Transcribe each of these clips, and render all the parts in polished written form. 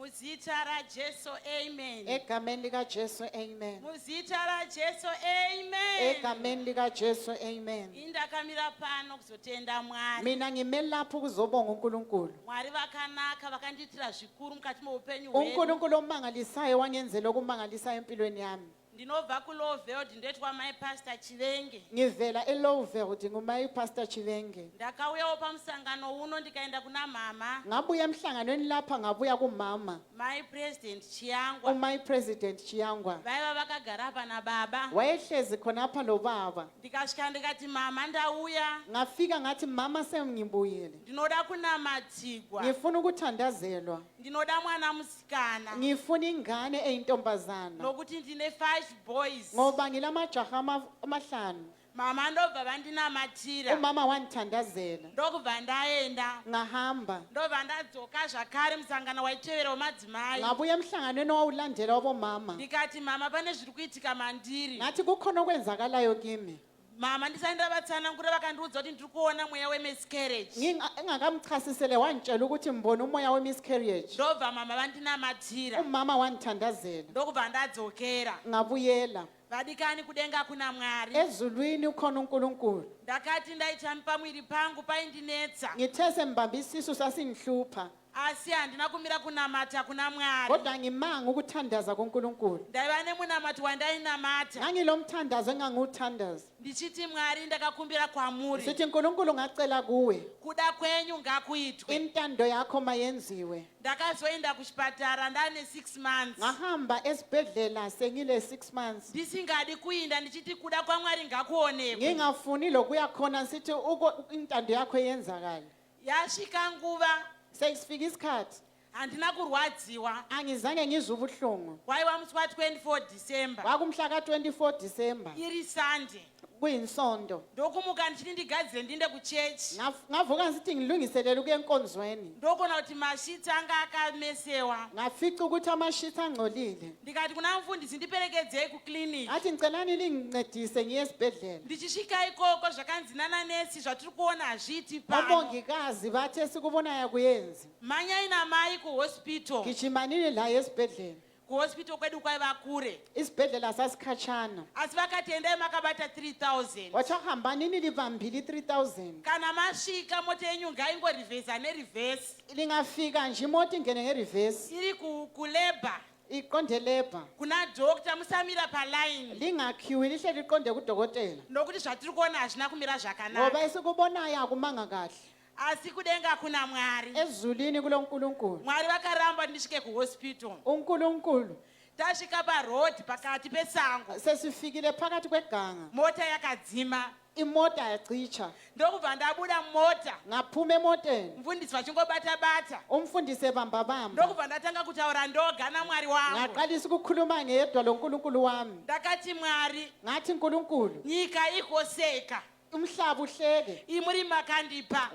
Muzita ra Jesu, amen. Egameni likaJesu, amen. Muzita ra Jesu, amen. Egameni likaJesu, amen. Indakamira pano kuzotenda Mwari. Mina ngime lapho ukuzobonga uNkulunkulu. Mwari vakanaka vakanditira zvikuru mukati meupenyu hwedu. uNkulunkulu omangalisayo wangenzela okumangalisayo empilweni yami. Ndinobva kuLowveld ndoitwa mai Pastor Chivenge. Ngivela eLowveld ngumayi Pastor Chivenge. Ndakauyawo pamusangano uno ndikaenda kuna mama, Ngabuya emhlanganweni lapha ngabuya kumama, mai President Chiyangwa. umayi President Chiyangwa. Vaiva vakagara apa nababa. Wayehlezi khonapha lo baba. Ndikasvika ndikati mama ndauya. Ngafika ngathi mama sengibuyile. Ndinoda kunamatigwa. Ngifuna ukuthandazelwa. Ndinoda mwana musikana. Ngifuna ingane eyintombazana. Nokuti ndine 5 boys. Ngoba ngilamajaha amahlanu. Mama ndobva vandinamatira. Umama wandithandazela. Ndokubva ndaenda. Ngahamba. Ndobva ndadzoka zvakare musangano waitevera wemadzimai. Ngabuya emhlanganweni owawulandela wabomama. Ndikati mama pane zviri kuitika mandiri. Ngathi kukhona okwenzakalayo kimi. Mama ndisati ndavatsanangura vakandiudza kuti ndiri kuona mweya wemiscarriage. Ngingakamchasisele wantshela ukuthi mbona umoya wemiscarriage. Ndobva mama vandinamatira. Umama wandithandazela. Ndokubva ndadzokera. Ngabuyela. Vadikani kudenga kuna Mwari. Ezulwini ukhona uNkulunkulu. Ndakati ndaitani pamwiri pangu paindinetsa. Ngithe sembamba isisu sasingihlupha. Asi handina kumira kunamata kuna Mwari. Kodwa ngimanga ukuthandaza kuNkulunkulu. Ndaiva nemunamati wandainamata. Ngangilomthandazo engangiwuthandaza. Ndichiti Mwari ndakakumbira kwamuri. Sithi uNkulunkulu ngacela kuwe. Kuda kwenyu ngakuitwe. Intando yakho mayenziwe. Ndakazoenda kuchipatara ndane 6 months. Ngahamba esibhedlela sengile 6 months. Ndisingadi kuinda ndichiti kuda kwaMwari ngakuonekwe. Ngingafuni lokuya khona sithi intando yakho yenzakala. Yasvika nguva Sekufika isikhathi handina kurwadziwa. angizange ngizwe ubuhlungu. Waiwa musi wa24 December. Wakumhla ka24 December Iri Sunday. kuyinsonto. Ndokumuka ndichiti ndigadzire ndinde kuchechi. Ngavuka ngithi ngilungiselele ukuya enkonzweni. Ndokona kuti mashitsi anga akamesewa. Ngafica ukuthi amashitsi angcolile. Ndikati kuna mfundisi ndiperekedzei kuclinic. Athi ngicelani lingincedise ngiye esibhedlela. Ndichisvika ikoko zvakanzi nananesi zvatiri kuona hazviiti pano. Abongikazi bathe sikubona akuyenzi. Manyai namai kuhospital. Gijimanini la esibhedlela. Kuhospital kwedu kwaiva kure. Isibhedlela sasikhatshana. Asi vakati endai makabata 3000. Wathi hambanini libambile 3000. Kana masvika mota yenyu ngaingorivhesa nerivhesi. Lingafika nje imota ingene ngereverse. Iri kulabor. Iqonde labor. Kuna doctor musamira paline. Lingakhiwi lihle liqonde kudokotela. Nokuti zvatiri kuona hazvina kumira zvakanaka. Ngoba esikubonayo akumanga kahle. Asi kudenga kuna Mwari. Ezulwini kuloNkulunkulu. Mwari vakaramba ndisvike kuhospital. uNkulunkulu. Tasvika parodi pakati pesango. Sesifikile phakathi kweganga. Mota yakadzima. Imota yacicha. Ndokubva ndabuda mota. Ngaphuma emoteni. Mfundisi vachingobata-bata. Umfundisi ebamba. Ndokubva ndatanga kutaura ndoga naMwari wangu. Ngaqalisa ukukhuluma ngedwa loNkulunkulu wami. Ndakati Mwari. Ngathi Nkulunkulu. Nyika ikoseka. Umhlaba uhleke. Imuri makandipa.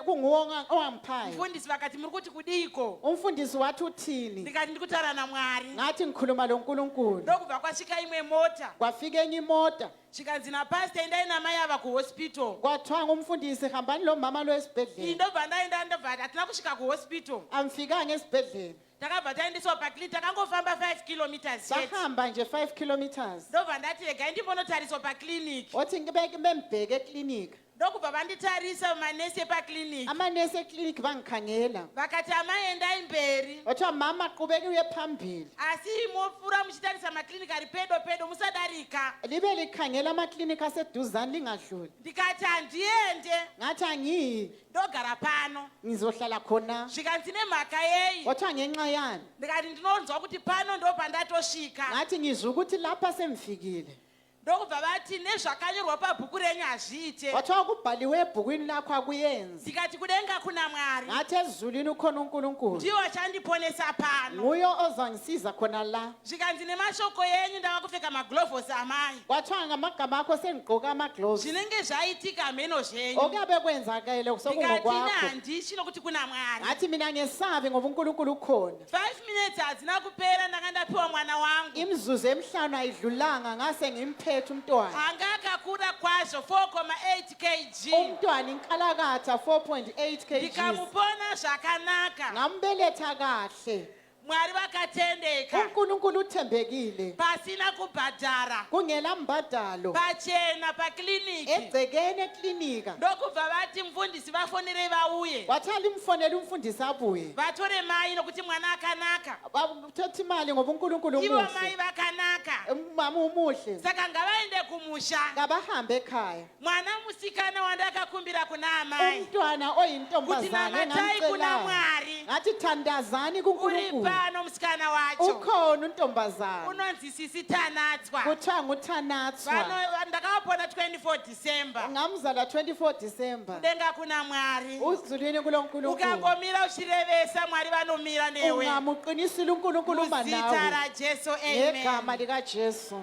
Kunguwonga owangiphayo. Mfundisi vakati muri kuti kudiko. Umfundisi wathi uthini? Ndikati ndikutaura naMwari. Ngathi ngikhuluma loNkulunkulu. Ndokubva kwasvika imwe mota. Kwafika enye imota. Zvikanzi napastor endai namai ava kuhospital. Kwathiwa ngumfundisi hambani lo mama lo esibhedlela. Ndobva ndaenda ndobva hatina kusvika kuhospital. Amfikanga esibhedlela. Takabva taendeswa pakliniki takangofamba 5 kilometers chete. Sahamba nje 5 kilometers. Ndobva ndati regai ndimbonotariswa pakliniki. Wathi ngibeke bembheke eklinika. Ndokubva vanditarisa manesi epakliniki. Amanesi eklinika bangikhangela. Vakati amaendai mberi. Wathiwa mama qhubeka uye phambili. Asi mofura muchitarisa makliniki ari pedo musadarika. Libe likhangela amaklinika aseduzane lingadluli. Ndikati handiende. Ngathi angiyi. Ndogara pano. Ngizohlala khona. Zvikanzi nemhaka yeyi. Wathiwa ngenxa yani. Ndikati ndinonzwa kuti pano ndopandatosvika. Ngathi ngizwa ukuthi lapha semfikile. Ndokubva vati nezvakanyorwa pabhuku renyu hazviite. Wathiwa kubhaliwe ebhukwini lakho akuyenzi. Ndikati kudenga kuna Mwari. Ngathi ezulwini ukhona uNkulunkulu. Ndiwo achandiponesa pano. Nguye ozangisiza khona la. Zvikanzi nemashoko yenyu ndava kupfeka maglovhosi amai. Kwathiwa ngamagama akho sengigqoka amagloves. Zvinenge zvaitika mheno zvenyu. Okuyabe kwenzakele sokungokwakho. Ndikati handishino kuti kuna Mwari. Ngathi mina ngesabi ngoba uNkulunkulu ukhona. 5 minutes hadzina kupera ndanga ndapiwa mwana wangu. Imzuzu emihlanu ayidlulanga ngase ngimphethe umntwana. Anga akakura kwazvo 4.8 kg. Umntwana inkalakatha 4.8 kg. Ndikamupona zvakanaka. Ngambeletha kahle. mwari vakatendeka uNkulunkulu uthembekile pasina kubhadhara kungela mbadalo pachena pakliniki egcekeni eklinika ndokubva vati mfundisi vafonere vauye wathali mfonela umfundisi abuye vatore mai nokuti mwana akanaka bathatha imali ngoba uNkulunkulu ivo mai umuhle vakanaka umama umuhle saka ngavaende kumusha kabahambe ekhaya mwana musikana wandakakumbira kuna amai umntwana kuti oyintombazane namatai kuna engamcelayo mwari ngathi thandazani uri kuNkulunkulu pano musikana wacho ukhona untombazane unonzi sisi Tanatswa kuthiwa nguThanatswa ndakavapona 24 December ngamzala 24 December ndenga kuna mwari uzulwini kuloNkulunkulu ukangomira uchirevesa mwari vanomira newe ungamuqinisile uNkulunkulu uma muzita nawe raJesu amen ngegama likaJesu